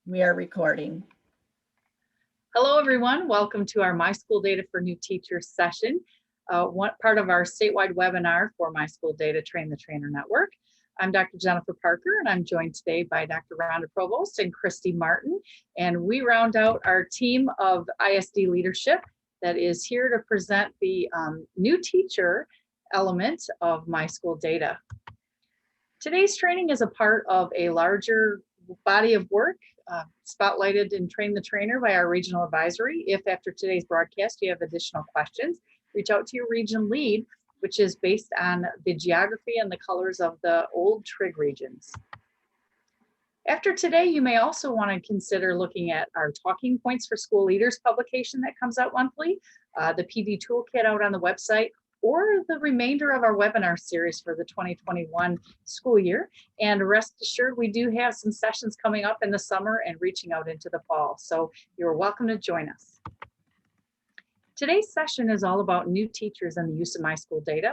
We are recording. Hello, everyone. Welcome to our MISchoolData for New Teachers session, one part of our statewide webinar for MISchoolData Train the Trainer Network. I'm Dr. Jennifer Parker, and I'm joined today by Dr. Rhonda Provost and Christy Martin. And we round out our team of ISD leadership that is here to present the new teacher element of MISchoolData. Today's training is a part of a larger body of work spotlighted in Train the Trainer by our regional advisory. If after today's broadcast you have additional questions, reach out to your region lead, which is based on the geography and the colors of the old trig regions. After today, you may also want to consider looking at our Talking Points for School Leaders publication that comes out monthly, the PD toolkit out on the website, or the remainder of our webinar series for the 2021 school year. And rest assured, we do have some sessions coming up in the summer and reaching out into the fall. So you're welcome to join us. Today's session is all about new teachers and the use of MISchoolData.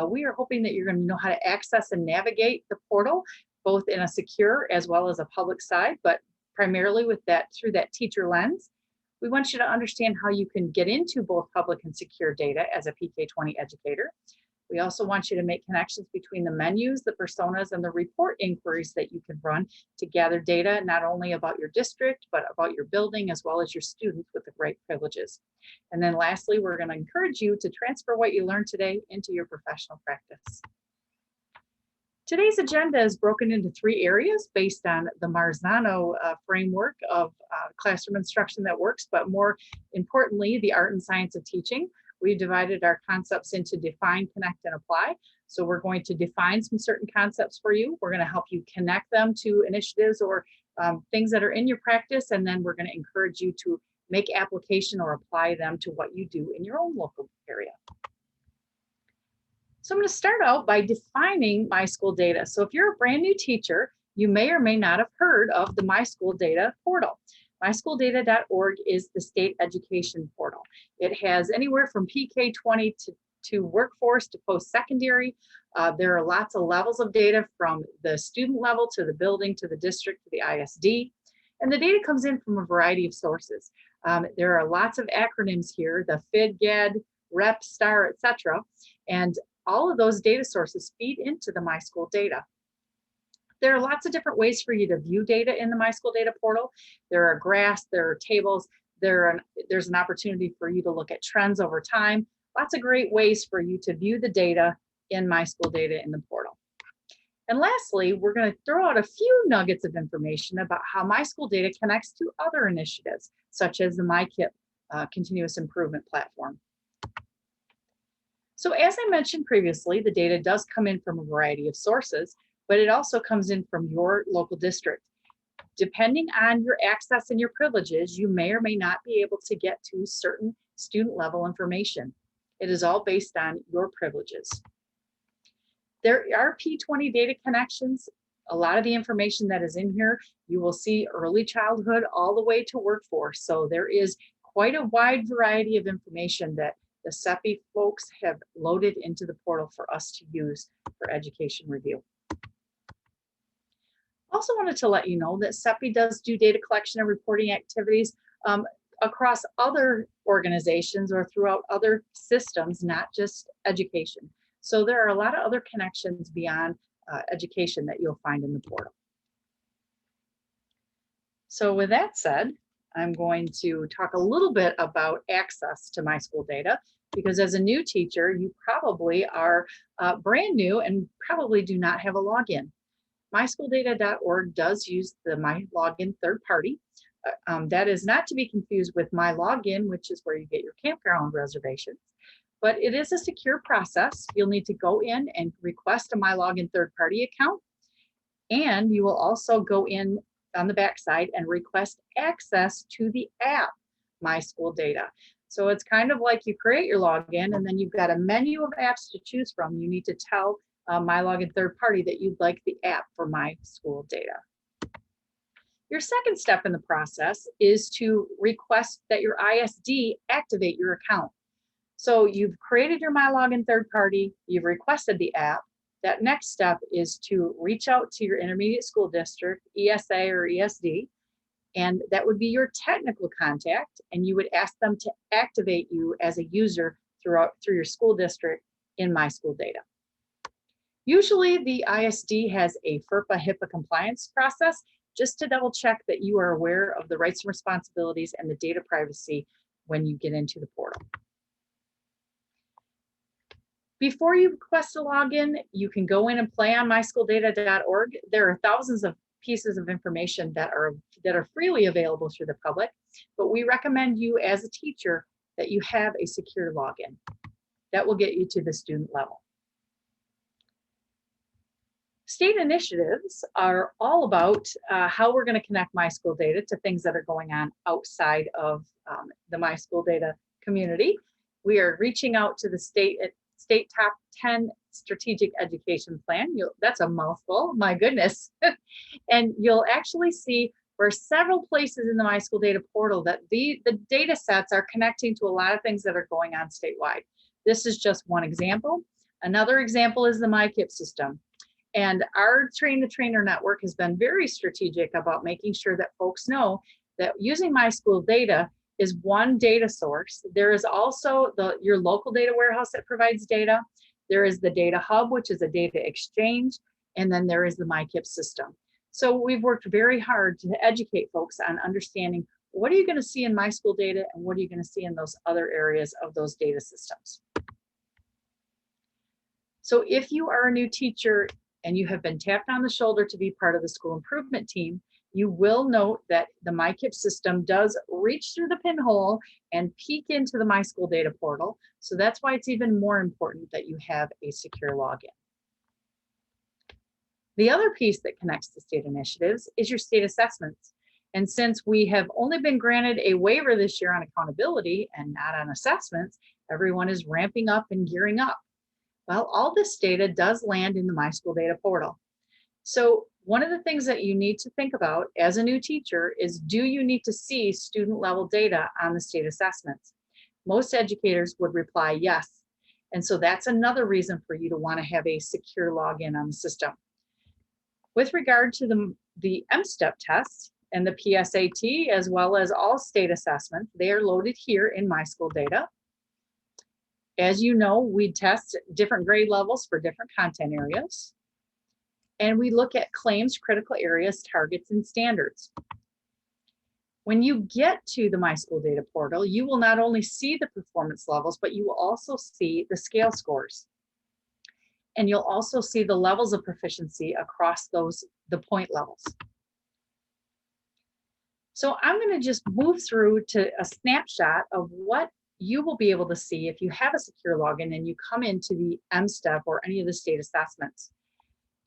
We are hoping that you're going to know how to access and navigate the portal, both in a secure as well as a public side, but primarily with that through that teacher lens. We want you to understand how you can get into both public and secure data as a PK-20 educator. We also want you to make connections between the menus, the personas, and the report inquiries that you can run to gather data, not only about your district, but about your building, as well as your students with the right privileges. And then lastly, we're going to encourage you to transfer what you learned today into your professional practice. Today's agenda is broken into 3 areas based on the Marzano framework of classroom instruction that works, but more importantly, the art and science of teaching. We've divided our concepts into define, connect, and apply. So we're going to define some certain concepts for you. We're going to help you connect them to initiatives or things that are in your practice, and then we're going to encourage you to make application or apply them to what you do in your own local area. So I'm going to start out by defining MISchoolData. So if you're a brand new teacher, you may or may not have heard of the MISchoolData portal. MISchooldata.org is the state education portal. It has anywhere from PK-20 to workforce to post-secondary. There are lots of levels of data from the student level to the building to the district to the ISD. And the data comes in from a variety of sources. There are lots of acronyms here, the FID, GAD, REP, STAR, etc. And all of those data sources feed into the MISchoolData. There are lots of different ways for you to view data in the MISchoolData portal. There are graphs, there are tables, there's an opportunity for you to look at trends over time. Lots of great ways for you to view the data in MISchoolData in the portal. And lastly, we're going to throw out a few nuggets of information about how MISchoolData connects to other initiatives, such as the MyKit continuous improvement platform. So as I mentioned previously, the data does come in from a variety of sources, but it also comes in from your local district. Depending on your access and your privileges, you may or may not be able to get to certain student level information. It is all based on your privileges. There are P20 data connections. A lot of the information that is in here, you will see early childhood all the way to workforce. So there is quite a wide variety of information that the CEPI folks have loaded into the portal for us to use for education review. Also wanted to let you know that CEPI does do data collection and reporting activities across other organizations or throughout other systems, not just education. So there are a lot of other connections beyond education that you'll find in the portal. So with that said, I'm going to talk a little bit about access to MISchoolData, because as a new teacher, you probably are brand new and probably do not have a login. MISchoolData.org does use the MyLogin third party. That is not to be confused with MyLogin, which is where you get your campground reservations. But it is a secure process. You'll need to go in and request a MyLogin third party account. And you will also go in on the backside and request access to the app, MISchoolData. So it's kind of like you create your login and then you've got a menu of apps to choose from. You need to tell MyLogin third party that you'd like the app for MISchoolData. Your second step in the process is to request that your ISD activate your account. So you've created your MyLogin third party, you've requested the app. That next step is to reach out to your intermediate school district, ESA or ESD, And that would be your technical contact, and you would ask them to activate you as a user through your school district in MISchoolData. Usually the ISD has a FERPA HIPAA compliance process just to double check that you are aware of the rights and responsibilities and the data privacy when you get into the portal. Before you request a login, you can go in and play on MISchoolData.org. There are thousands of pieces of information that are freely available to the public, but we recommend you as a teacher that you have a secure login. That will get you to the student level. State initiatives are all about how we're going to connect MISchoolData to things that are going on outside of the MISchoolData community. We are reaching out to the state top 10 strategic education plan. That's a mouthful, my goodness. And you'll actually see where several places in the MISchoolData portal that the data sets are connecting to a lot of things that are going on statewide. This is just one example. Another example is the MyKIP system. And our Train the Trainer network has been very strategic about making sure that folks know that using MISchoolData is one data source. There is also your local data warehouse that provides data. There is the data hub, which is a data exchange. And then there is the MyKIP system. So we've worked very hard to educate folks on understanding what are you going to see in MISchoolData and what are you going to see in those other areas of those data systems. So if you are a new teacher and you have been tapped on the shoulder to be part of the school improvement team, you will note that the MyKIP system does reach through the pinhole and peek into the MISchoolData portal. So that's why it's even more important that you have a secure login. The other piece that connects to state initiatives is your state assessments. And since we have only been granted a waiver this year on accountability and not on assessments, everyone is ramping up and gearing up. Well, all this data does land in the MISchoolData portal. So one of the things that you need to think about as a new teacher is, do you need to see student level data on the state assessments? Most educators would reply yes. And so that's another reason for you to want to have a secure login on the system. With regard to the M-STEP tests and the PSAT, as well as all state assessments, they are loaded here in MISchoolData. As you know, we test different grade levels for different content areas. And we look at claims, critical areas, targets, and standards. When you get to the MISchoolData portal, you will not only see the performance levels, but you will also see the scale scores. And you'll also see the levels of proficiency across the point levels. So I'm going to just move through to a snapshot of what you will be able to see if you have a secure login and you come into the M-STEP or any of the state assessments.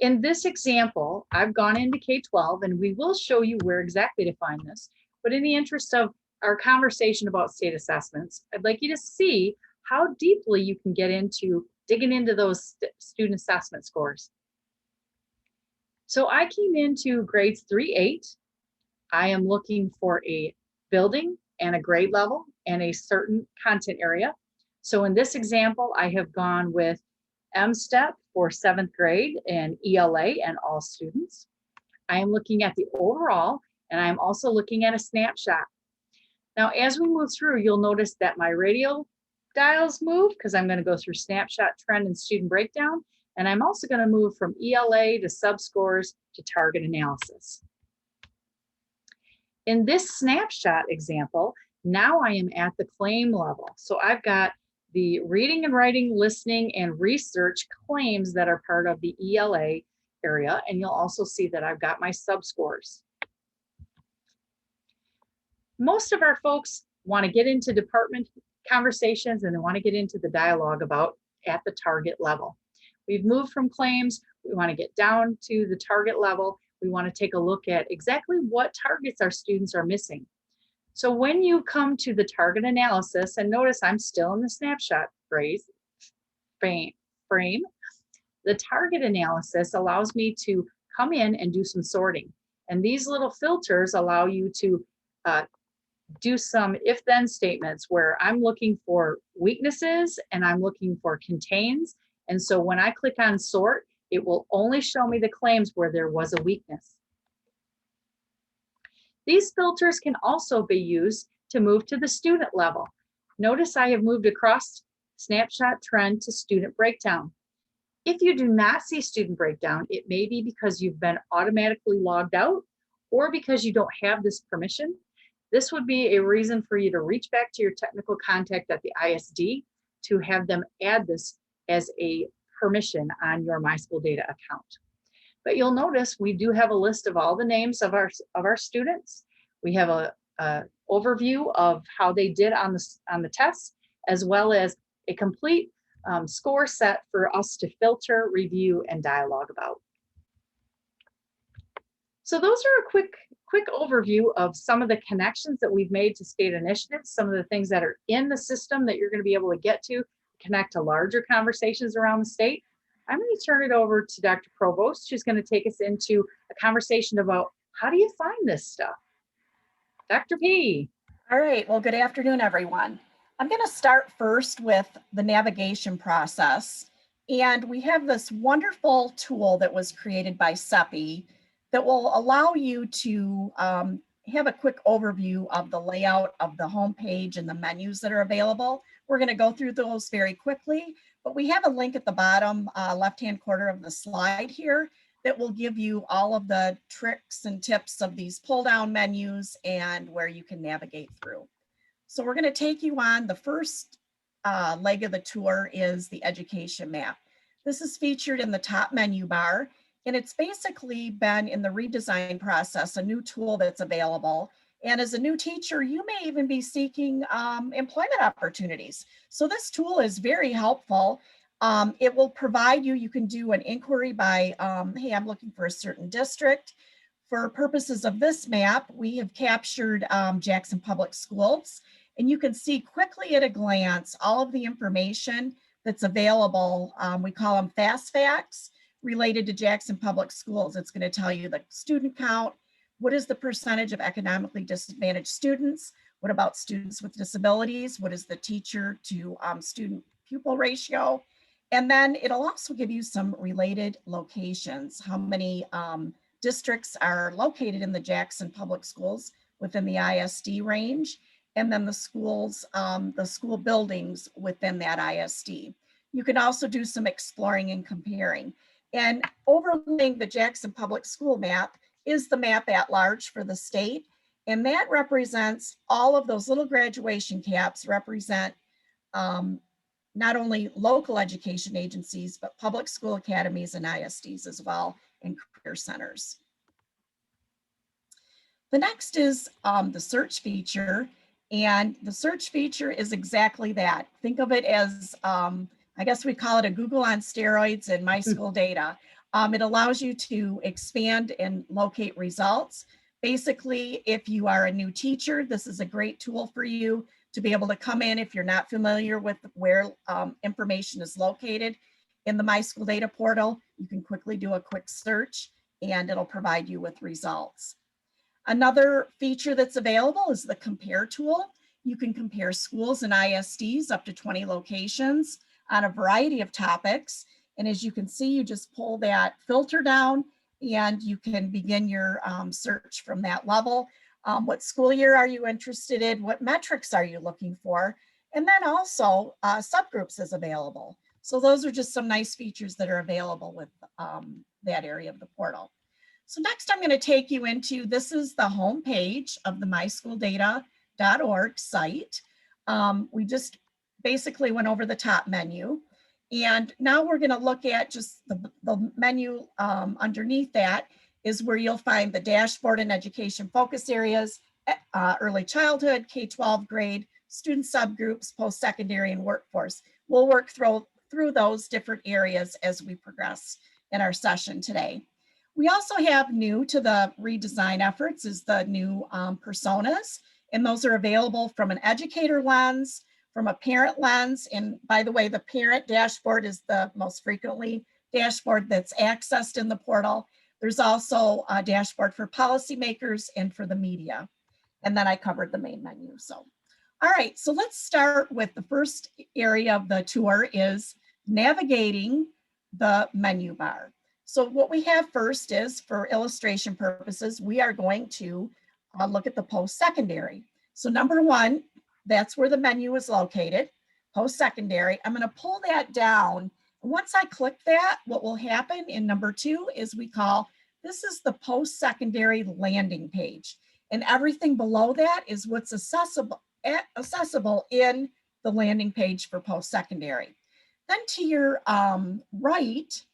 In this example, I've gone into K-12 and we will show you where exactly to find this. But in the interest of our conversation about state assessments, I'd like you to see how deeply you can get into digging into those student assessment scores. So I came into grades 3-8. I am looking for a building and a grade level and a certain content area. So in this example, I have gone with M-STEP for 7th grade and ELA and all students. I am looking at the overall, and I'm also looking at a snapshot. Now, as we move through, you'll notice that my radial dials move because I'm going to go through snapshot, trend, and student breakdown. And I'm also going to move from ELA to subscores to target analysis. In this snapshot example, now I am at the claim level. So I've got the reading and writing, listening, and research claims that are part of the ELA area. And you'll also see that I've got my subscores. Most of our folks want to get into department conversations and they want to get into the dialogue about at the target level. We've moved from claims. We want to get down to the target level. We want to take a look at exactly what targets our students are missing. So when you come to the target analysis, and notice I'm still in the snapshot frame, the target analysis allows me to come in and do some sorting. And these little filters allow you to do some if-then statements where I'm looking for weaknesses and I'm looking for contains. And so when I click on sort, it will only show me the claims where there was a weakness. These filters can also be used to move to the student level. Notice I have moved across snapshot trend to student breakdown. If you do not see student breakdown, it may be because you've been automatically logged out or because you don't have this permission. This would be a reason for you to reach back to your technical contact at the ISD to have them add this as a permission on your MySchoolData account. But you'll notice we do have a list of all the names of our students. We have a overview of how they did on the tests, as well as a complete score set for us to filter, review, and dialogue about. So those are a quick overview of some of the connections that we've made to state initiatives, some of the things that are in the system that you're going to be able to get to connect to larger conversations around the state. I'm going to turn it over to Dr. Provost. She's going to take us into a conversation about how do you find this stuff? Dr. P. All right, well, good afternoon, everyone. I'm going to start first with the navigation process. And we have this wonderful tool that was created by CEPI that will allow you to have a quick overview of the layout of the homepage and the menus that are available. We're going to go through those very quickly, but we have a link at the bottom left-hand corner of the slide here that will give you all of the tricks and tips of these pull-down menus and where you can navigate through. So we're going to take you on the first leg of the tour is the education map. This is featured in the top menu bar, and it's basically been in the redesign process, a new tool that's available. And as a new teacher, you may even be seeking employment opportunities. So this tool is very helpful. It will provide you can do an inquiry by, hey, I'm looking for a certain district. For purposes of this map, we have captured Jackson Public Schools, and you can see quickly at a glance all of the information that's available. We call them fast facts related to Jackson Public Schools. It's going to tell you the student count, what is the percentage of economically disadvantaged students, what about students with disabilities, what is the teacher to student pupil ratio, and then it'll also give you some related locations, how many districts are located in the Jackson Public Schools within the ISD range, and then the schools, the school buildings within that ISD. You can also do some exploring and comparing. And overlaying the Jackson Public School map is the map at large for the state. And that represents all of those little graduation caps represent not only local education agencies, but public school academies and ISDs as well, and career centers. The next is the search feature. And the search feature is exactly that. Think of it as, I guess we call it a Google on steroids in MySchoolData. It allows you to expand and locate results. Basically, if you are a new teacher, this is a great tool for you to be able to come in if you're not familiar with where information is located in the MySchoolData portal. You can quickly do a quick search and it'll provide you with results. Another feature that's available is the compare tool. You can compare schools and ISDs up to 20 locations on a variety of topics. And as you can see, you just pull that filter down and you can begin your search from that level. What school year are you interested in? What metrics are you looking for? And then also subgroups is available. So those are just some nice features that are available with that area of the portal. So next I'm going to take you into, this is the home page of the MySchoolData.org site. We just basically went over the top menu. And now we're going to look at just the menu underneath that is where you'll find the dashboard and education focus areas, early childhood, K-12 grade, student subgroups, post-secondary, and workforce. We'll work through those different areas as we progress in our session today. We also have new to the redesign efforts is the new personas, and those are available from an educator lens, from a parent lens. And by the way, the parent dashboard is the most frequently dashboard that's accessed in the portal. There's also a dashboard for policymakers and for the media. And then I covered the main menu. So, all right, so let's start with the first area of the tour is navigating the menu bar. So what we have first is, for illustration purposes, we are going to look at the post-secondary. So number one, that's where the menu is located, post-secondary. I'm going to pull that down. Once I click that, what will happen in number two is this is the post-secondary landing page. And everything below that is what's accessible in the landing page for post-secondary. Then to your right,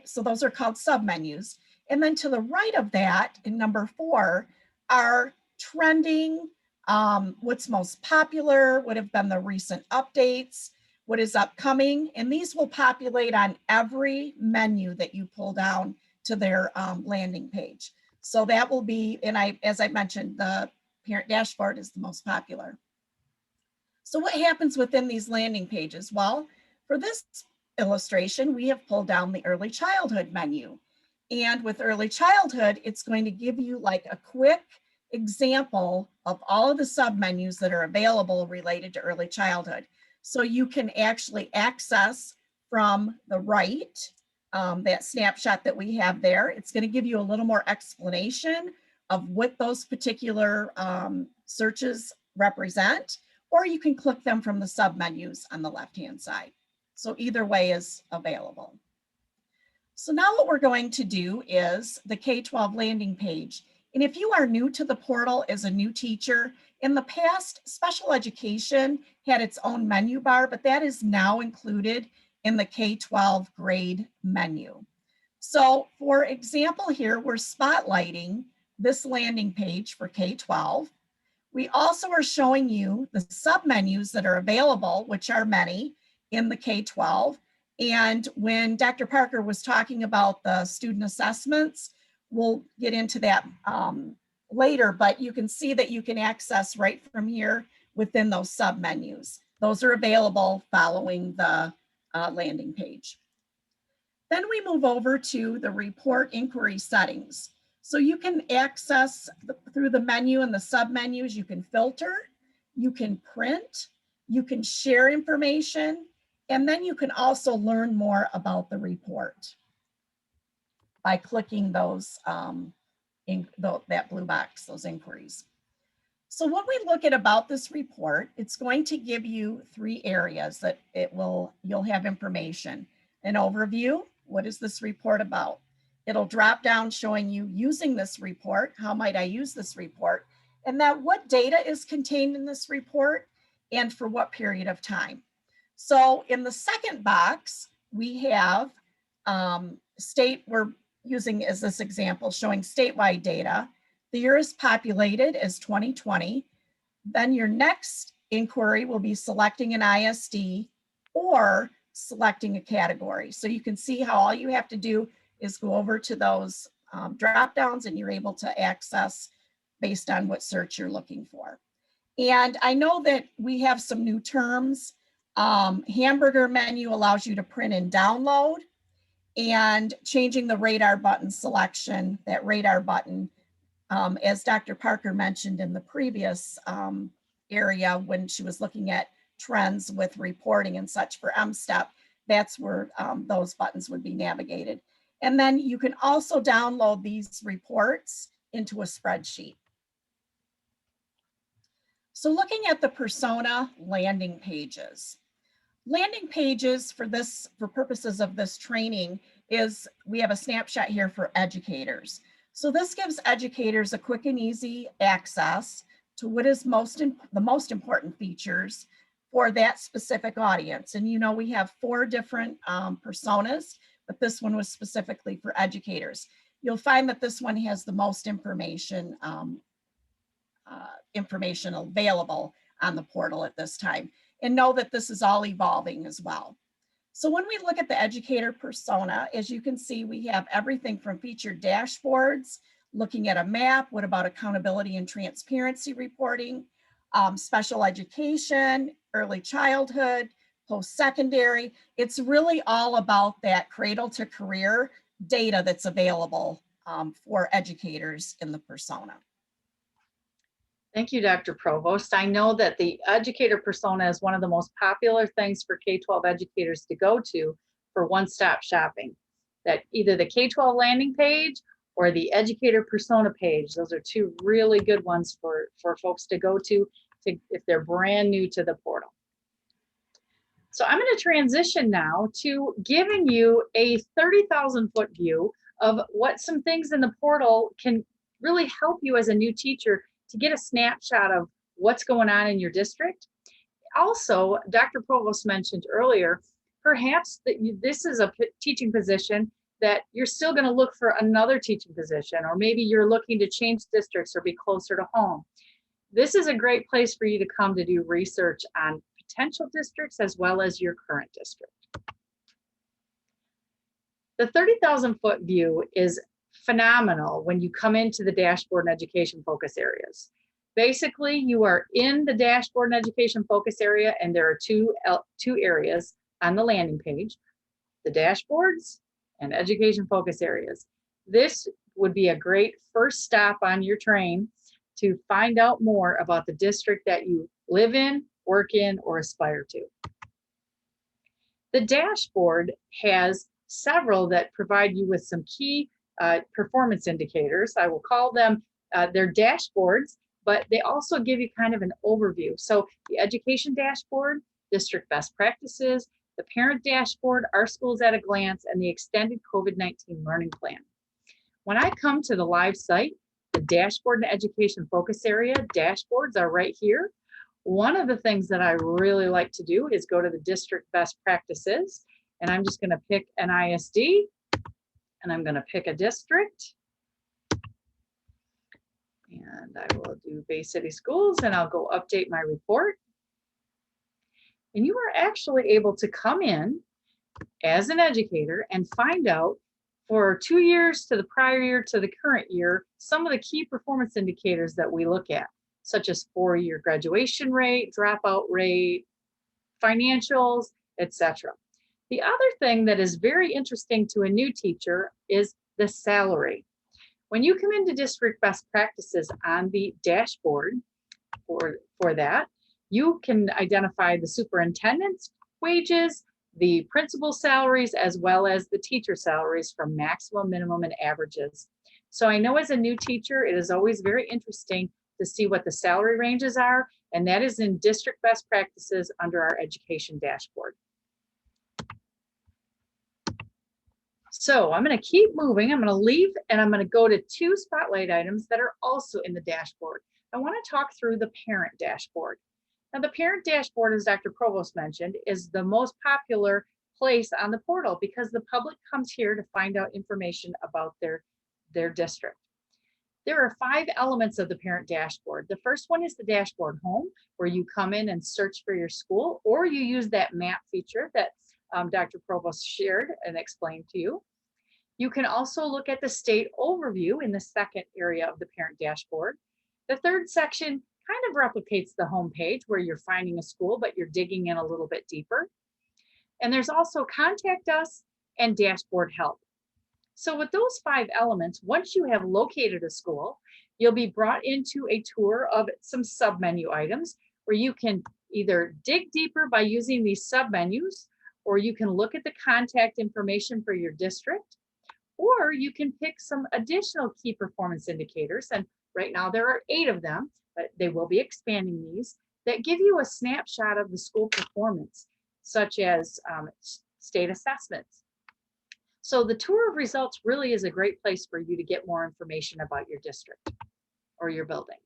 so those are called submenus. And then to the right of that, in number 4, are trending, what's most popular, what have been the recent updates, what is upcoming, and these will populate on every menu that you pull down to their landing page. So that will be, and as I mentioned, the parent dashboard is the most popular. So what happens within these landing pages? Well, for this illustration, we have pulled down the early childhood menu. And with early childhood, it's going to give you like a quick example of all of the submenus that are available related to early childhood. So you can actually access from the right, that snapshot that we have there. It's going to give you a little more explanation of what those particular searches represent, or you can click them from the submenus on the left-hand side. So either way is available. So now what we're going to do is the K-12 landing page. And if you are new to the portal as a new teacher, in the past, special education had its own menu bar, but that is now included in the K-12 grade menu. So for example here, we're spotlighting this landing page for K-12. We also are showing you the submenus that are available, which are many, in the K-12. And when Dr. Parker was talking about the student assessments, we'll get into that later, but you can see that you can access right from here within those submenus. Those are available following the landing page. Then we move over to the report inquiry settings. So you can access through the menu and the submenus, you can filter, you can print, you can share information, and then you can also learn more about the report by clicking those, that blue box, those inquiries. So when we look at about this report, it's going to give you 3 areas that you'll have information. An overview, what is this report about? It'll drop down showing you using this report, how might I use this report, and that what data is contained in this report and for what period of time. So in the second box, we have we're using as this example, showing statewide data. The year is populated as 2020. Then your next inquiry will be selecting an ISD or selecting a category. So you can see how all you have to do is go over to those drop downs and you're able to access based on what search you're looking for. And I know that we have some new terms. Hamburger menu allows you to print and download, and changing the radar button selection, that radar button, as Dr. Parker mentioned in the previous area when she was looking at trends with reporting and such for MSTEP, that's where those buttons would be navigated. And then you can also download these reports into a spreadsheet. So looking at the persona landing pages. Landing pages for purposes of this training we have a snapshot here for educators. So this gives educators a quick and easy access to what is the most important features for that specific audience. And we have 4 different personas, but this one was specifically for educators. You'll find that this one has the most information available on the portal at this time. And know that this is all evolving as well. So when we look at the educator persona, as you can see, we have everything from featured dashboards, looking at a map, what about accountability and transparency reporting, special education, early childhood, post-secondary. It's really all about that cradle to career data that's available for educators in the persona. Thank you, Dr. Provost. I know that the educator persona is one of the most popular things for K-12 educators to go to for one-stop shopping. That either the K-12 landing page or the educator persona page. Those are two really good ones for folks to go to if they're brand new to the portal. So I'm going to transition now to giving you a 30,000-foot view of what some things in the portal can really help you as a new teacher to get a snapshot of what's going on in your district. Also, Dr. Provost mentioned earlier, perhaps this is a teaching position that you're still going to look for another teaching position, or maybe you're looking to change districts or be closer to home. This is a great place for you to come to do research on potential districts as well as your current district. The 30,000-foot view is phenomenal when you come into the dashboard and education focus areas. Basically, you are in the dashboard and education focus area, and there are two areas on the landing page, the dashboards and education focus areas. This would be a great first stop on your train to find out more about the district that you live in, work in, or aspire to. The dashboard has several that provide you with some key performance indicators. I will call them, they're dashboards, but they also give you kind of an overview. So the education dashboard, district best practices, the parent dashboard, our schools at a glance, and the extended COVID-19 learning plan. When I come to the live site, the dashboard and education focus area dashboards are right here. One of the things that I really like to do is go to the district best practices, and I'm just going to pick an ISD, and I'm going to pick a district, and I will do Bay City Schools, and I'll go update my report. And you are actually able to come in as an educator and find out for 2 years to the prior year to the current year, some of the key performance indicators that we look at, such as 4-year graduation rate, dropout rate, financials, etc. The other thing that is very interesting to a new teacher is the salary. When you come into district best practices on the dashboard for that, you can identify the superintendent's wages, the principal salaries, as well as the teacher salaries from maximum, minimum, and averages. So I know as a new teacher, it is always very interesting to see what the salary ranges are, and that is in district best practices under our education dashboard. So I'm going to keep moving. I'm going to leave, and I'm going to go to 2 spotlight items that are also in the dashboard. I want to talk through the parent dashboard. Now, the parent dashboard, as Dr. Provost mentioned, is the most popular place on the portal because the public comes here to find out information about their district. There are 5 elements of the parent dashboard. The first one is the dashboard home, where you come in and search for your school, or you use that map feature that Dr. Provost shared and explained to you. You can also look at the state overview in the second area of the parent dashboard. The third section kind of replicates the home page where you're finding a school, but you're digging in a little bit deeper. And there's also contact us and dashboard help. So with those 5 elements, once you have located a school, you'll be brought into a tour of some submenu items where you can either dig deeper by using these submenus, or you can look at the contact information for your district, or you can pick some additional key performance indicators. And right now there are 8 of them, but they will be expanding these, that give you a snapshot of the school performance, such as state assessments. So the tour of results really is a great place for you to get more information about your district or your building.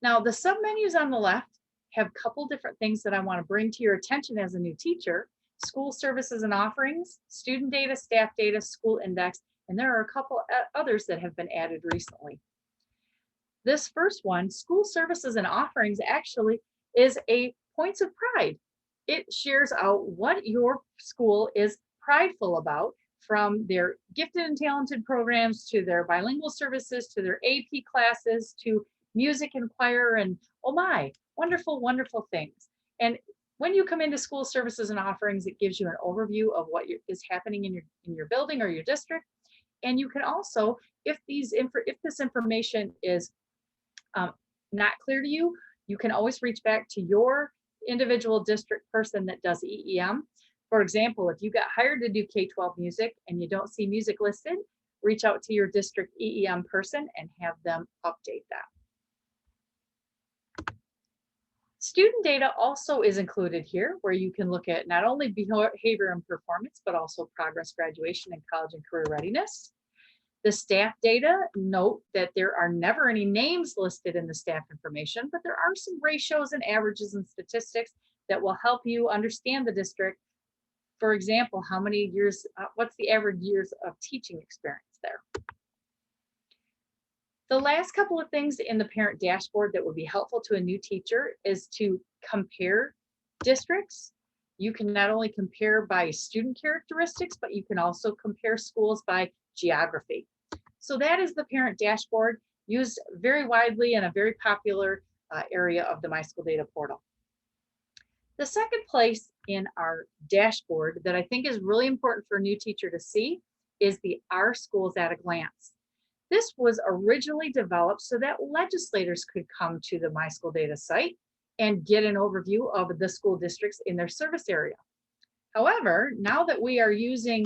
Now, the submenus on the left have a couple different things that I want to bring to your attention as a new teacher: school services and offerings, student data, staff data, school index, and there are a couple others that have been added recently. This first one, school services and offerings, actually is a points of pride. It shares out what your school is prideful about, from their gifted and talented programs to their bilingual services to their AP classes to music and choir, and oh my, wonderful, wonderful things. And when you come into school services and offerings, it gives you an overview of what is happening in your building or your district. And you can also, if this information is not clear to you, you can always reach back to your individual district person that does EEM. For example, if you got hired to do K-12 music and you don't see music listed, reach out to your district EEM person and have them update that. Student data also is included here, where you can look at not only behavior and performance, but also progress, graduation, and college and career readiness. The staff data, note that there are never any names listed in the staff information, but there are some ratios and averages and statistics that will help you understand the district. For example, how many years, what's the average years of teaching experience there? The last couple of things in the parent dashboard that would be helpful to a new teacher is to compare districts. You can not only compare by student characteristics, but you can also compare schools by geography. So that is the parent dashboard, used very widely in a very popular area of the MISchoolData portal. The second place in our dashboard that I think is really important for a new teacher to see is the Our Schools at a Glance. This was originally developed so that legislators could come to the MISchoolData site and get an overview of the school districts in their service area. However, now that we are using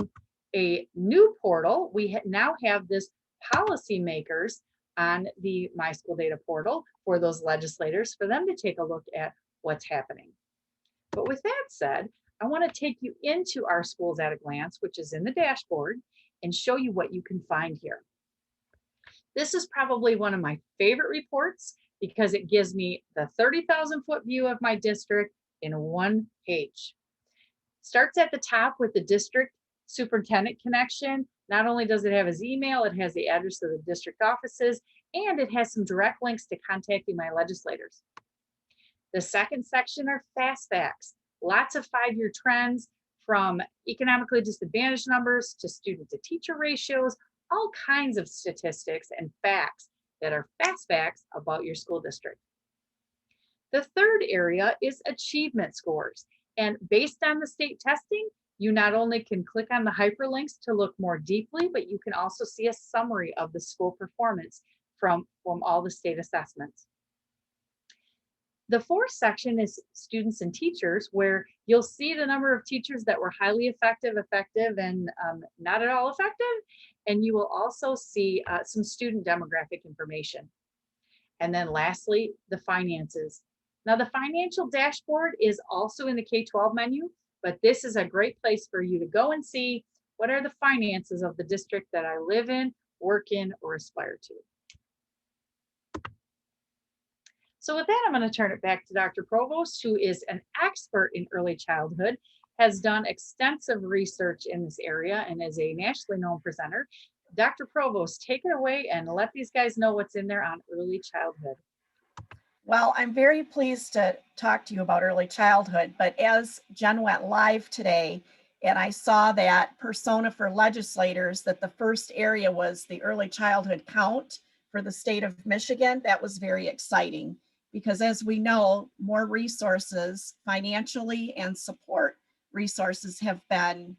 a new portal, we now have this policymakers on the MISchoolData portal for those legislators, for them to take a look at what's happening. But with that said, I want to take you into Our Schools at a Glance, which is in the dashboard, and show you what you can find here. This is probably one of my favorite reports because it gives me the 30,000-foot view of my district in one page. Starts at the top with the district superintendent connection. Not only does it have his email, it has the address of the district offices, and it has some direct links to contacting my legislators. The second section are fast facts, lots of 5-year trends from economically disadvantaged numbers to student to teacher ratios, all kinds of statistics and facts that are fast facts about your school district. The third area is achievement scores. And based on the state testing, you not only can click on the hyperlinks to look more deeply, but you can also see a summary of the school performance from all the state assessments. The fourth section is students and teachers, where you'll see the number of teachers that were highly effective, and not at all effective. And you will also see some student demographic information. And then lastly, the finances. Now the financial dashboard is also in the K-12 menu, but this is a great place for you to go and see what are the finances of the district that I live in, work in, or aspire to. So with that, I'm going to turn it back to Dr. Provost, who is an expert in early childhood, has done extensive research in this area, and is a nationally known presenter. Dr. Provost, take it away and let these guys know what's in there on early childhood. Well, I'm very pleased to talk to you about early childhood, but as Jen went live today, and I saw that persona for legislators, that the first area was the early childhood count for the state of Michigan, that was very exciting. Because as we know, more resources financially and support resources have been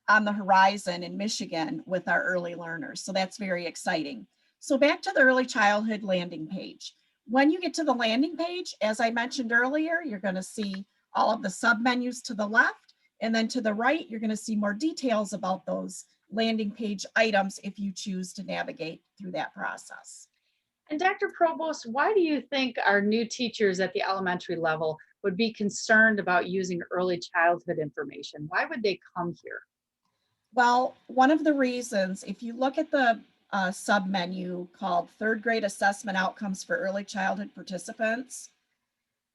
on the horizon in Michigan with our early learners. So that's very exciting. So back to the early childhood landing page. When you get to the landing page, as I mentioned earlier, you're going to see all of the submenus to the left, and then to the right, you're going to see more details about those landing page items if you choose to navigate through that process. And Dr. Provost, why do you think our new teachers at the elementary level would be concerned about using early childhood information? Why would they come here? Well, one of the reasons, if you look at the submenu called Third Grade Assessment Outcomes for Early Childhood Participants,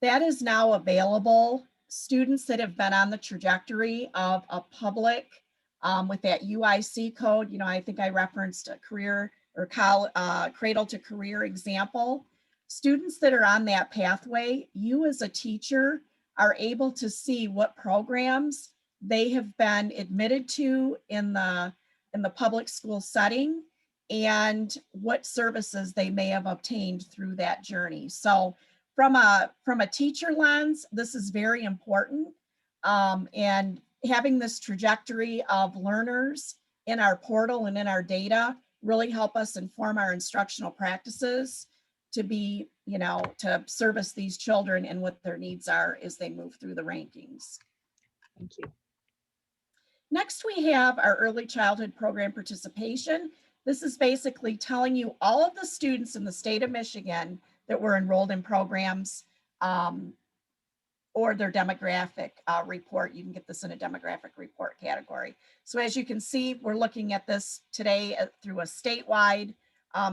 that is now available. Students that have been on the trajectory of a public with that UIC code, I think I referenced a career or cradle to career example. Students that are on that pathway, you as a teacher are able to see what programs they have been admitted to in the public school setting and what services they may have obtained through that journey. So from a teacher lens, this is very important. And having this trajectory of learners in our portal and in our data really help us inform our instructional practices to be, to service these children and what their needs are as they move through the rankings. Thank you. Next, we have our early childhood program participation. This is basically telling you all of the students in the state of Michigan that were enrolled in programs or their demographic report. You can get this in a demographic report category. So as you can see, we're looking at this today through a statewide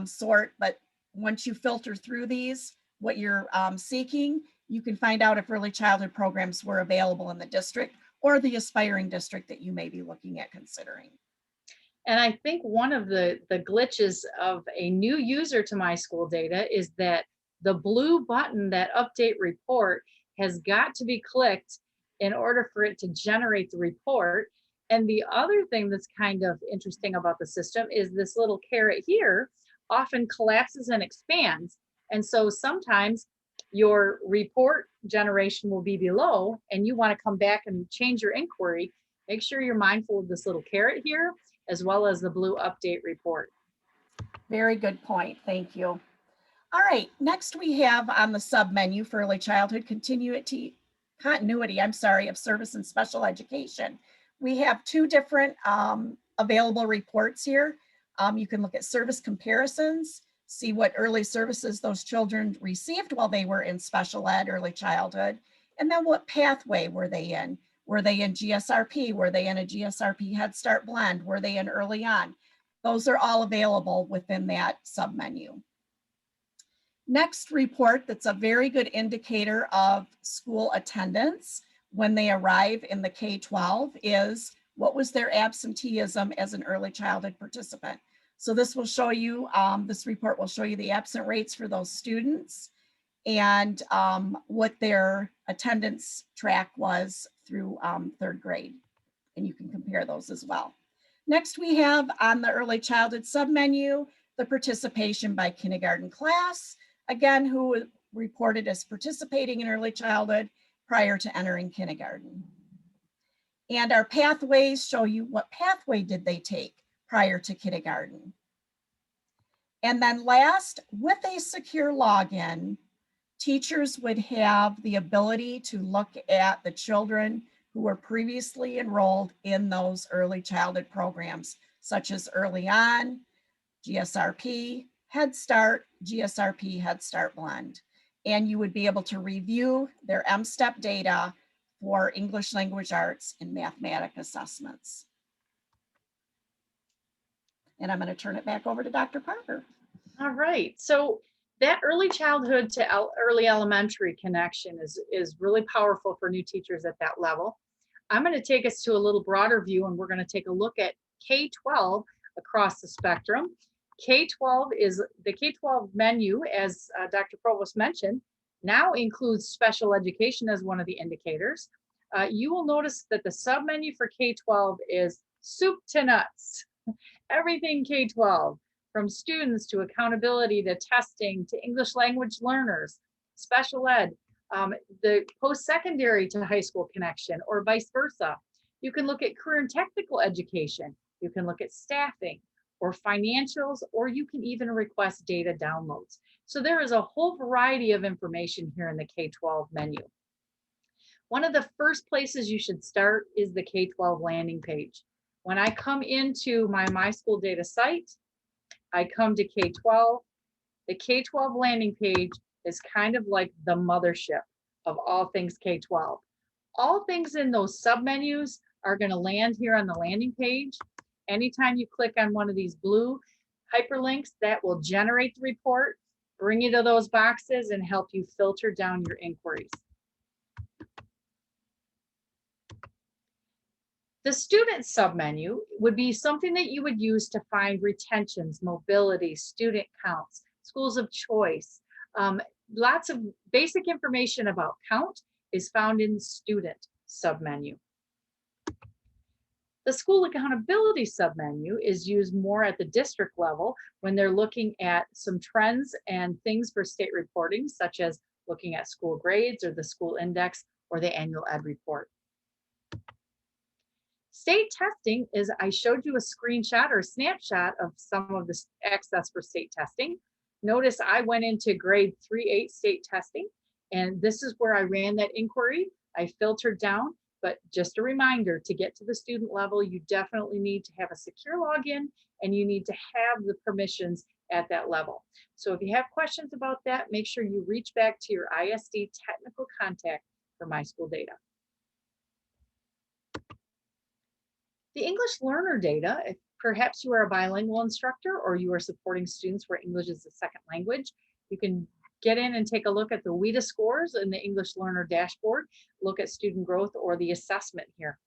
sort, but once you filter through these, what you're seeking, you can find out if early childhood programs were available in the district or the aspiring district that you may be looking at considering. And I think one of the glitches of a new user to MISchoolData is that the blue button, that update report, has got to be clicked in order for it to generate the report. And the other thing that's kind of interesting about the system is this little caret here often collapses and expands. And so sometimes your report generation will be below and you want to come back and change your inquiry. Make sure you're mindful of this little caret here, as well as the blue update report. Very good point. Thank you. All right, next we have on the sub menu for early childhood continuity of service and special education. We have two different available reports here. You can look at service comparisons, see what early services those children received while they were in special ed, early childhood, and then what pathway were they in? Were they in GSRP? Were they in a GSRP Head Start blend? Were they in early on? Those are all available within that sub menu. Next report that's a very good indicator of school attendance when they arrive in the K-12 is what was their absenteeism as an early childhood participant. So this will show you, this report will show you the absent rates for those students and what their attendance track was through third grade. And you can compare those as well. Next, we have on the early childhood submenu, the participation by kindergarten class, again, who reported as participating in early childhood prior to entering kindergarten. And our pathways show you what pathway did they take prior to kindergarten. And then last, with a secure login, teachers would have the ability to look at the children who were previously enrolled in those early childhood programs, such as early on, GSRP, Head Start, GSRP, Head Start blend. And you would be able to review their M-STEP data for English language arts and mathematic assessments. And I'm going to turn it back over to Dr. Parker. All right. So that early childhood to early elementary connection is really powerful for new teachers at that level. I'm going to take us to a little broader view, and we're going to take a look at K-12 across the spectrum. K-12 is the K-12 menu, as Dr. Provost mentioned, now includes special education as one of the indicators. You will notice that the submenu for K-12 is soup to nuts, everything K-12, from students to accountability to testing to English language learners, special ed, the post-secondary to high school connection, or vice versa. You can look at career and technical education. You can look at staffing or financials, or you can even request data downloads. So there is a whole variety of information here in the K-12 menu. One of the first places you should start is the K-12 landing page. When I come into my MISchoolData site, I come to K-12. The K-12 landing page is kind of like the mothership of all things K-12. All things in those submenus are going to land here on the landing page. Anytime you click on one of these blue hyperlinks, that will generate the report, bring you to those boxes, and help you filter down your inquiries. The student submenu would be something that you would use to find retentions, mobility, student counts, schools of choice. Lots of basic information about count is found in the student submenu. The school accountability submenu is used more at the district level when they're looking at some trends and things for state reporting, such as looking at school grades or the school index or the annual ed report. State testing is, I showed you a screenshot or a snapshot of some of the access for state testing. Notice I went into grade 3-8 state testing, and this is where I ran that inquiry. I filtered down, but just a reminder, to get to the student level, you definitely need to have a secure login and you need to have the permissions at that level. So if you have questions about that, make sure you reach back to your ISD technical contact for MISchoolData. The English learner data, if perhaps you are a bilingual instructor or you are supporting students where English is a second language, you can get in and take a look at the WIDA scores in the English learner dashboard, look at student growth or the assessment here.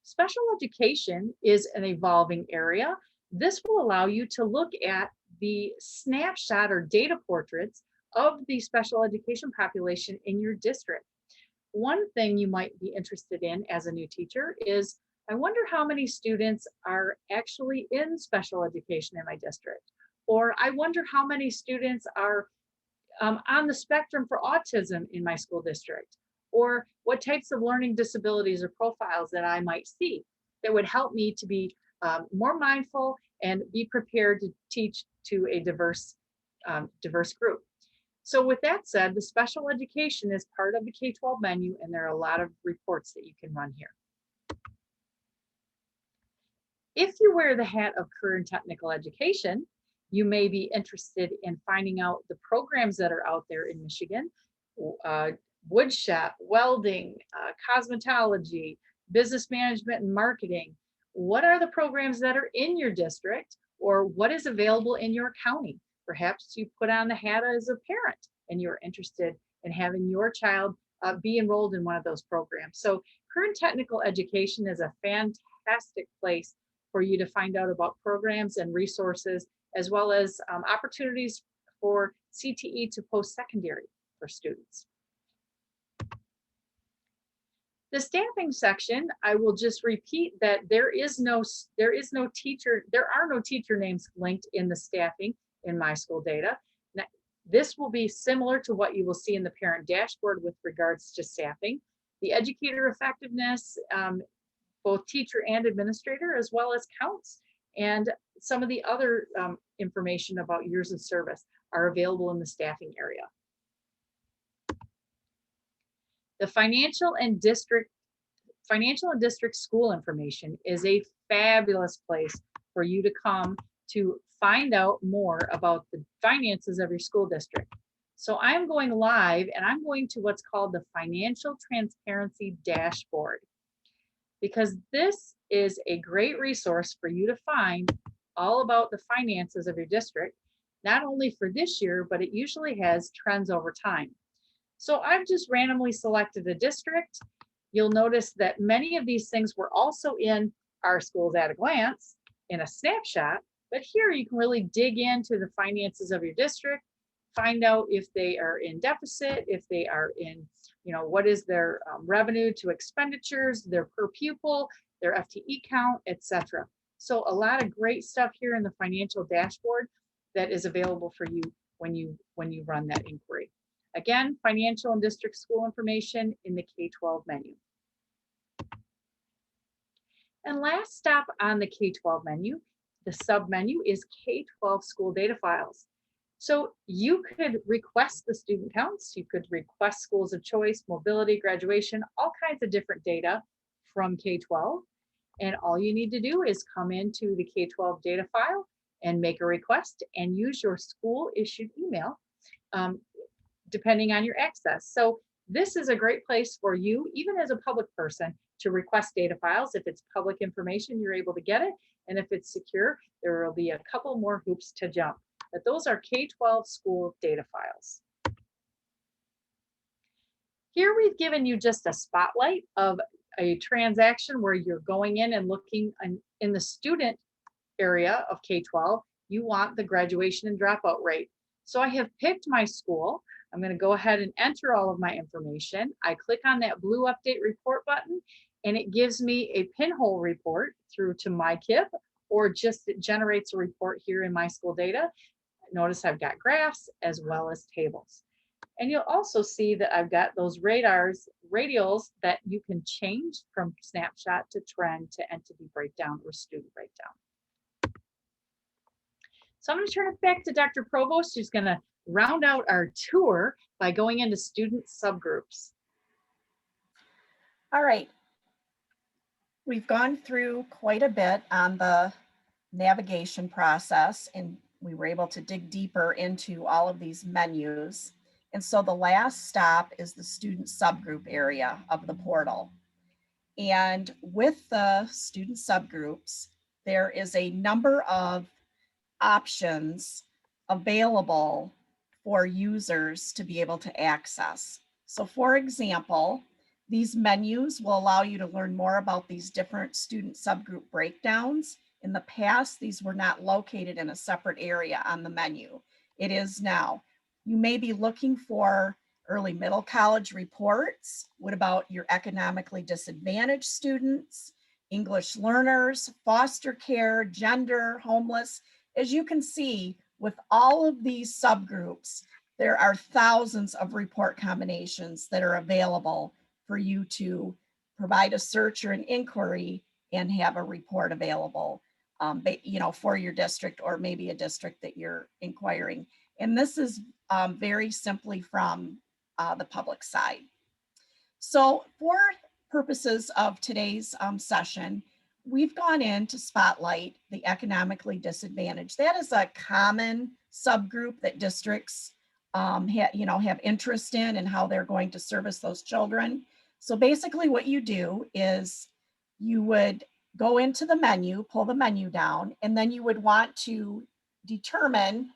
Special education is an evolving area. This will allow you to look at the snapshot or data portraits of the special education population in your district. One thing you might be interested in as a new teacher is, I wonder how many students are actually in special education in my district. Or I wonder how many students are on the spectrum for autism in my school district. Or what types of learning disabilities or profiles that I might see that would help me to be more mindful and be prepared to teach to a diverse group. So with that said, the special education is part of the K-12 menu, and there are a lot of reports that you can run here. If you wear the hat of career and technical education, you may be interested in finding out the programs that are out there in Michigan, woodshop, welding, cosmetology, business management and marketing. What are the programs that are in your district, or what is available in your county? Perhaps you put on the hat as a parent and you're interested in having your child be enrolled in one of those programs. So career and technical education is a fantastic place for you to find out about programs and resources, as well as opportunities for CTE to post-secondary for students. The staffing section, I will just repeat that there are no teacher names linked in the staffing in MISchoolData. Now, this will be similar to what you will see in the parent dashboard with regards to staffing. The educator effectiveness, both teacher and administrator, as well as counts, and some of the other information about years of service are available in the staffing area. The financial and district school information is a fabulous place for you to come to find out more about the finances of your school district. So I'm going live and I'm going to what's called the Financial Transparency Dashboard, because this is a great resource for you to find all about the finances of your district, not only for this year, but it usually has trends over time. So I've just randomly selected a district. You'll notice that many of these things were also in our Schools at a Glance in a snapshot, but here you can really dig into the finances of your district, find out if they are in deficit, if they are in, what is their revenue to expenditures, their per pupil, their FTE count, etc. So a lot of great stuff here in the financial dashboard that is available for you when you run that inquiry. Again, financial and district school information in the K-12 menu. And last stop on the K-12 menu, the sub-menu, is K-12 school data files. So you could request the student counts, you could request schools of choice, mobility, graduation, all kinds of different data from K-12. And all you need to do is come into the K-12 data file and make a request and use your school issued email, depending on your access. So this is a great place for you, even as a public person, to request data files. If it's public information, you're able to get it. And if it's secure, there will be a couple more hoops to jump. But those are K-12 school data files. Here we've given you just a spotlight of a transaction where you're going in and looking in the student area of K-12, you want the graduation and dropout rate. So I have picked my school. I'm going to go ahead and enter all of my information. I click on that blue update report button and it gives me a pinhole report through to my KIP, or just it generates a report here in MISchoolData. Notice I've got graphs as well as tables. And you'll also see that I've got those radials that you can change from snapshot to trend to entity breakdown or student breakdown. So I'm going to turn it back to Dr. Provost, who's going to round out our tour by going into student subgroups. All right. We've gone through quite a bit on the navigation process, and we were able to dig deeper into all of these menus. And so the last stop is the student subgroup area of the portal. And with the student subgroups, there is a number of options available for users to be able to access. So for example, these menus will allow you to learn more about these different student subgroup breakdowns. In the past, these were not located in a separate area on the menu. It is now. You may be looking for early middle college reports. What about your economically disadvantaged students, English learners, foster care, gender, homeless? As you can see, with all of these subgroups, there are thousands of report combinations that are available for you to provide a search or an inquiry and have a report available, for your district or maybe a district that you're inquiring. And this is very simply from the public side. So for purposes of today's session, we've gone in to spotlight the economically disadvantaged. That is a common subgroup that districts have interest in and how they're going to service those children. So basically what you do is you would go into the menu, pull the menu down, and then you would want to determine,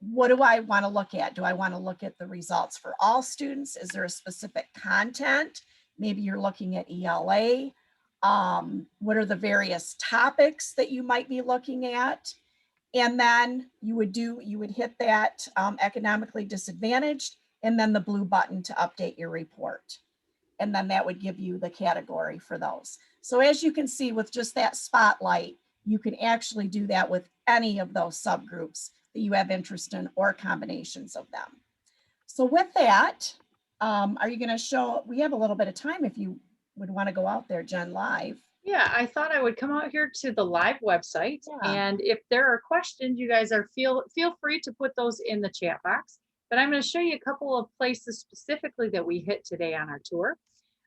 what do I want to look at? Do I want to look at the results for all students? Is there a specific content? Maybe you're looking at ELA. What are the various topics that you might be looking at? And then you would hit that economically disadvantaged, and then the blue button to update your report. And then that would give you the category for those. So as you can see with just that spotlight, you can actually do that with any of those subgroups that you have interest in or combinations of them. So with that, are you going to show, we have a little bit of time if you would want to go out there, Jen, live. Yeah, I thought I would come out here to the live website. Yeah. And if there are questions, you guys feel free to put those in the chat box. But I'm going to show you a couple of places specifically that we hit today on our tour.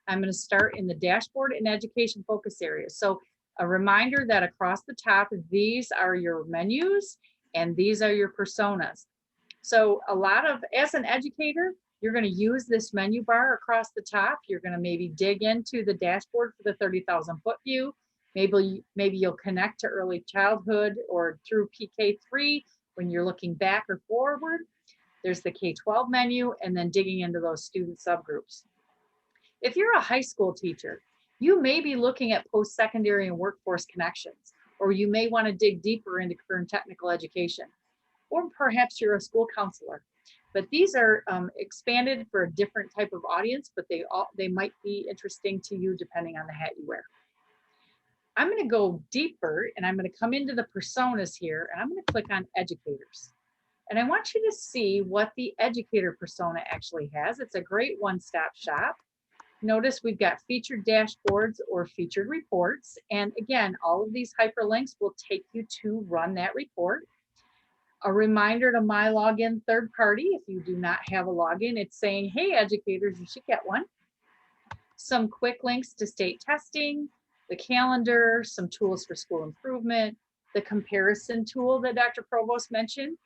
I'm going to start in the dashboard and education focus areas. So a reminder that across the top, these are your menus and these are your personas. So as an educator, you're going to use this menu bar across the top. You're going to maybe dig into the dashboard for the 30,000 foot view. Maybe you'll connect to early childhood or through PK3 when you're looking back or forward. There's the K-12 menu, and then digging into those student subgroups. If you're a high school teacher, you may be looking at post-secondary and workforce connections, or you may want to dig deeper into current technical education, or perhaps you're a school counselor. But these are expanded for a different type of audience, but they might be interesting to you depending on the hat you wear. I'm going to go deeper, and I'm going to come into the personas here, and I'm going to click on educators. And I want you to see what the educator persona actually has. It's a great one-stop shop. Notice we've got featured dashboards or featured reports. And again, all of these hyperlinks will take you to run that report. A reminder to my login third party. If you do not have a login, it's saying, hey, educators, you should get one. Some quick links to state testing, the calendar, some tools for school improvement, the comparison tool that Dr. Provost mentioned,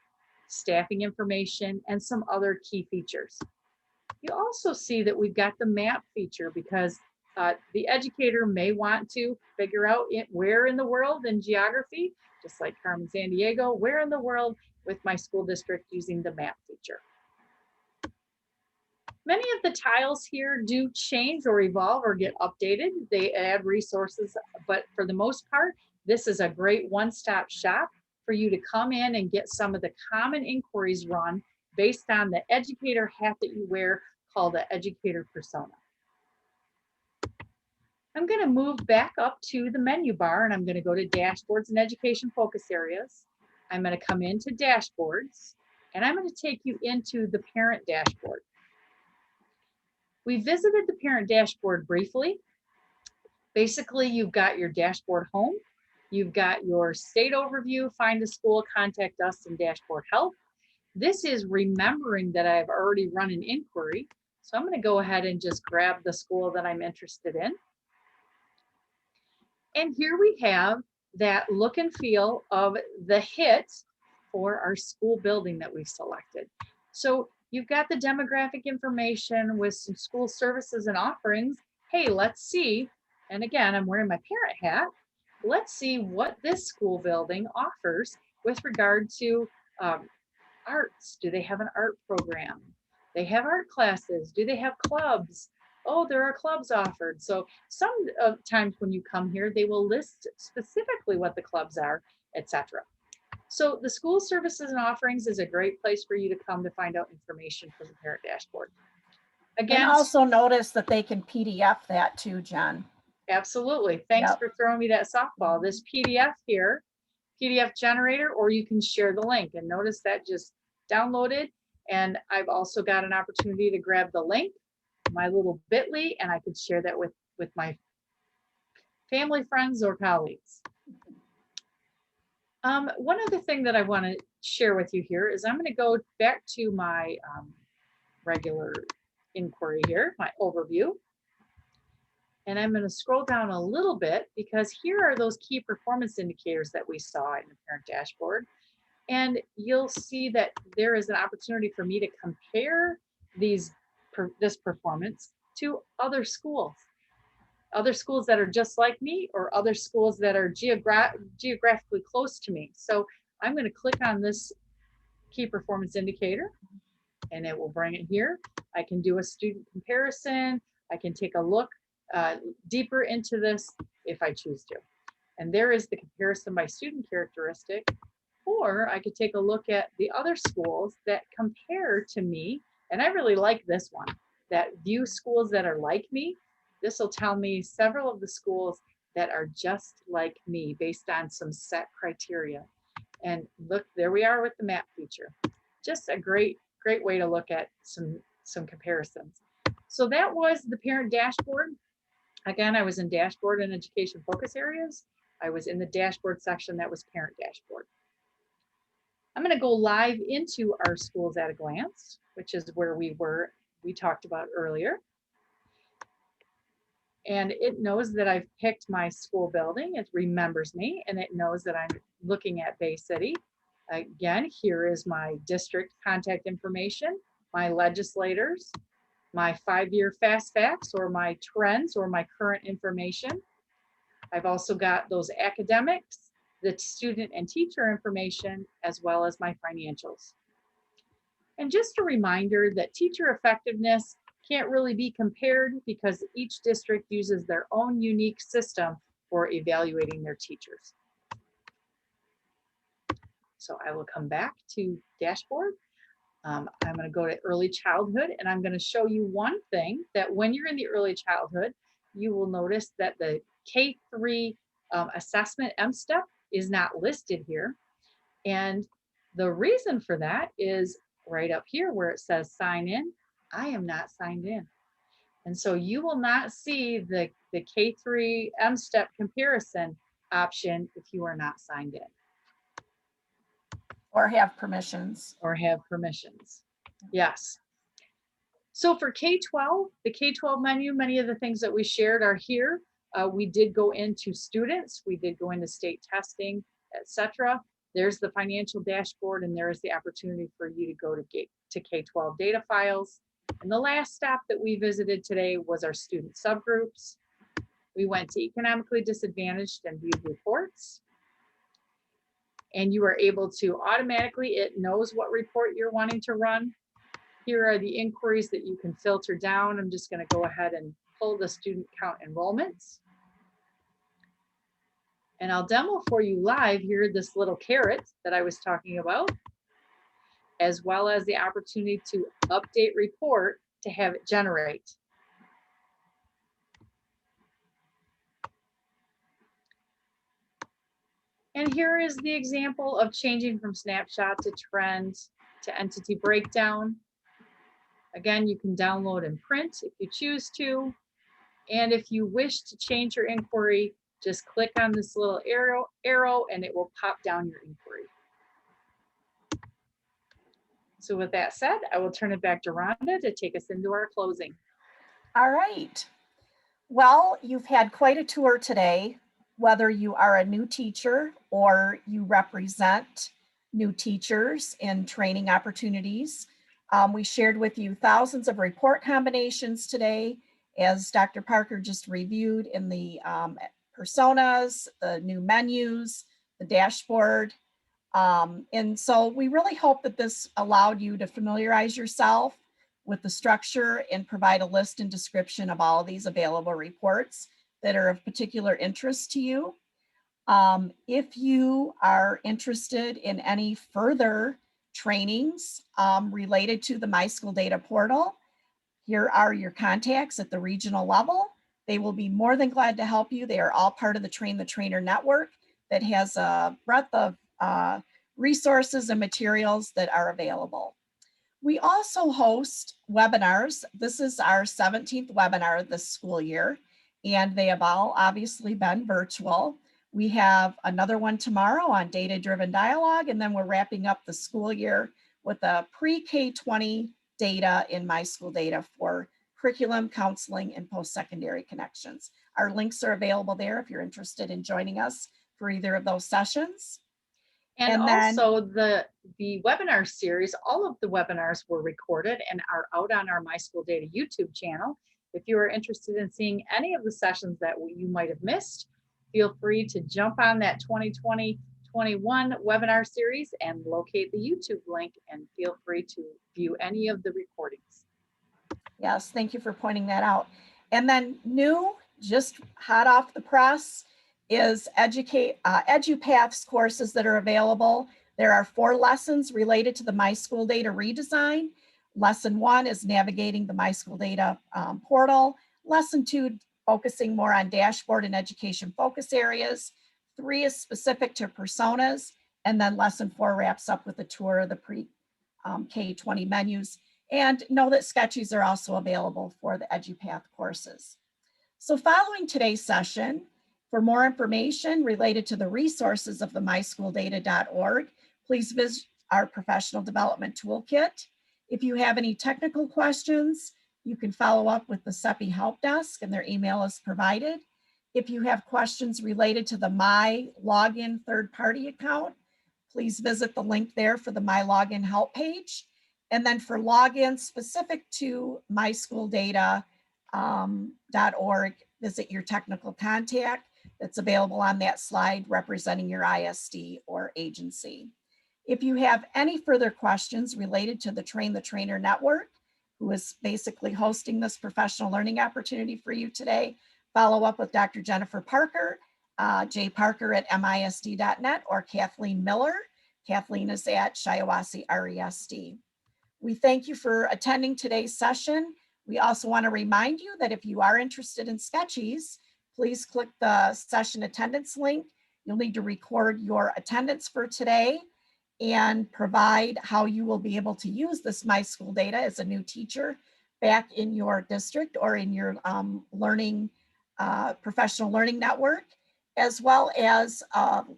staffing information, and some other key features. You also see that we've got the map feature because the educator may want to figure out where in the world in geography, just like Carmen San Diego, where in the world with my school district using the map feature. Many of the tiles here do change or evolve or get updated. They add resources, but for the most part, this is a great one-stop shop for you to come in and get some of the common inquiries run based on the educator hat that you wear, called the educator persona. I'm going to move back up to the menu bar, and I'm going to go to dashboards and education focus areas. I'm going to come into dashboards, and I'm going to take you into the parent dashboard. We visited the parent dashboard briefly. Basically, you've got your dashboard home. You've got your state overview, find a school, contact us, and dashboard help. This is remembering that I've already run an inquiry. So I'm going to go ahead and just grab the school that I'm interested in. And here we have that look and feel of the HIT for our school building that we've selected. So you've got the demographic information with some school services and offerings. Hey, let's see. And again, I'm wearing my parent hat. Let's see what this school building offers with regard to arts. Do they have an art program? They have art classes. Do they have clubs? Oh, there are clubs offered. So sometimes when you come here, they will list specifically what the clubs are, etc. So the school services and offerings is a great place for you to come to find out information from the parent dashboard. Again, and also notice that they can PDF that too, Jen. Absolutely. Thanks for throwing me that softball. This PDF here, PDF generator, or you can share the link, and notice that just downloaded. And I've also got an opportunity to grab the link, my little bit.ly, and I could share that with my family, friends, or colleagues. One other thing that I want to share with you here is I'm going to go back to my regular inquiry here, my overview. And I'm going to scroll down a little bit because here are those key performance indicators that we saw in the parent dashboard. And you'll see that there is an opportunity for me to compare this performance to other schools that are just like me, or other schools that are geographically close to me. So I'm going to click on this key performance indicator and it will bring it here. I can do a student comparison. I can take a look deeper into this if I choose to. And there is the comparison by student characteristic. Or I could take a look at the other schools that compare to me. And I really like this one, that view schools that are like me. This will tell me several of the schools that are just like me based on some set criteria. And look, there we are with the map feature. Just a great way to look at some comparisons. So that was the parent dashboard. Again, I was in dashboard and education focus areas. I was in the dashboard section that was parent dashboard. I'm going to go live into our schools at a glance, which is where we talked about earlier. And it knows that I've picked my school building. It remembers me, and it knows that I'm looking at Bay City. Again, here is my district contact information, my legislators, my 5-year fast facts, or my trends, or my current information. I've also got those academics, the student and teacher information, as well as my financials. And just a reminder that teacher effectiveness can't really be compared because each district uses their own unique system for evaluating their teachers. So I will come back to dashboard. I'm going to go to early childhood, and I'm going to show you one thing, that when you're in the early childhood, you will notice that the K3 assessment M-STEP is not listed here. And the reason for that is right up here where it says sign in. I am not signed in. And so you will not see the K3 M-STEP comparison option if you are not signed in. Or have permissions. Or have permissions. Yes. So for K-12, the K-12 menu, many of the things that we shared are here. We did go into students. We did go into state testing, etc. There's the financial dashboard, and there is the opportunity for you to go to K-12 data files. And the last stop that we visited today was our student subgroups. We went to economically disadvantaged and viewed reports. And you are able to automatically, it knows what report you're wanting to run. Here are the inquiries that you can filter down. I'm just going to go ahead and pull the student count enrollments. And I'll demo for you live here this little carrot that I was talking about, as well as the opportunity to update report to have it generate. And here is the example of changing from snapshot to trend to entity breakdown. Again, you can download and print if you choose to. And if you wish to change your inquiry, just click on this little arrow and it will pop down your inquiry. So with that said, I will turn it back to Rhonda to take us into our closing. All right. Well, you've had quite a tour today. whether you are a new teacher or you represent new teachers in training opportunities. We shared with you thousands of report combinations today, as Dr. Parker just reviewed in the personas, the new menus, the dashboard. And so we really hope that this allowed you to familiarize yourself with the structure and provide a list and description of all of these available reports that are of particular interest to you. If you are interested in any further trainings related to the MISchoolData portal, here are your contacts at the regional level. They will be more than glad to help you. They are all part of the Train the Trainer network that has a breadth of resources and materials that are available. We also host webinars. This is our 17th webinar this school year, and they have all obviously been virtual. We have another one tomorrow on data-driven dialogue, and then we're wrapping up the school year with a pre-K-20 data in MISchoolData for curriculum, counseling, and post-secondary connections. Our links are available there if you're interested in joining us for either of those sessions. And then also the webinar series, all of the webinars were recorded and are out on our MISchoolData YouTube channel. If you are interested in seeing any of the sessions that you might have missed, feel free to jump on that 2020-21 webinar series and locate the YouTube link, and feel free to view any of the recordings. Yes, thank you for pointing that out. And then new, just hot off the press, is EduPath's courses that are available. There are 4 lessons related to the MISchoolData redesign. Lesson 1 is navigating the MISchoolData portal. Lesson 2, focusing more on dashboard and education focus areas. 3 is specific to personas. And then lesson 4 wraps up with a tour of the pre-K-20 menus. And know that sketches are also available for the EduPath courses. So following today's session, for more information related to the resources of the MISchoolData.org, please visit our professional development toolkit. If you have any technical questions, you can follow up with the CEPI help desk, and their email is provided. If you have questions related to the My Login third-party account, please visit the link there for the My Login help page. And then for login specific to MISchoolData.org, visit your technical contact that's available on that slide representing your ISD or agency. If you have any further questions related to the Train the Trainer network, who is basically hosting this professional learning opportunity for you today, follow up with Dr. Jennifer Parker, jparker@misd.net, or Kathleen Miller. Kathleen is at Shiawassee RESD. We thank you for attending today's session. We also want to remind you that if you are interested in sketches, please click the session attendance link. You'll need to record your attendance for today and provide how you will be able to use this MISchoolData as a new teacher back in your district or in your professional learning network, as well as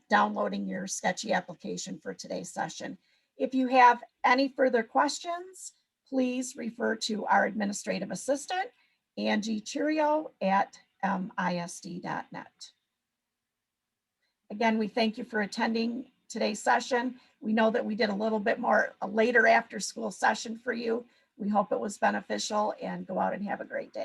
downloading your sketchy application for today's session. If you have any further questions, please refer to our administrative assistant, Angie Churio at MISD.net. Again, we thank you for attending today's session. We know that we did a little bit more a later after school session for you. We hope it was beneficial, and go out and have a great day.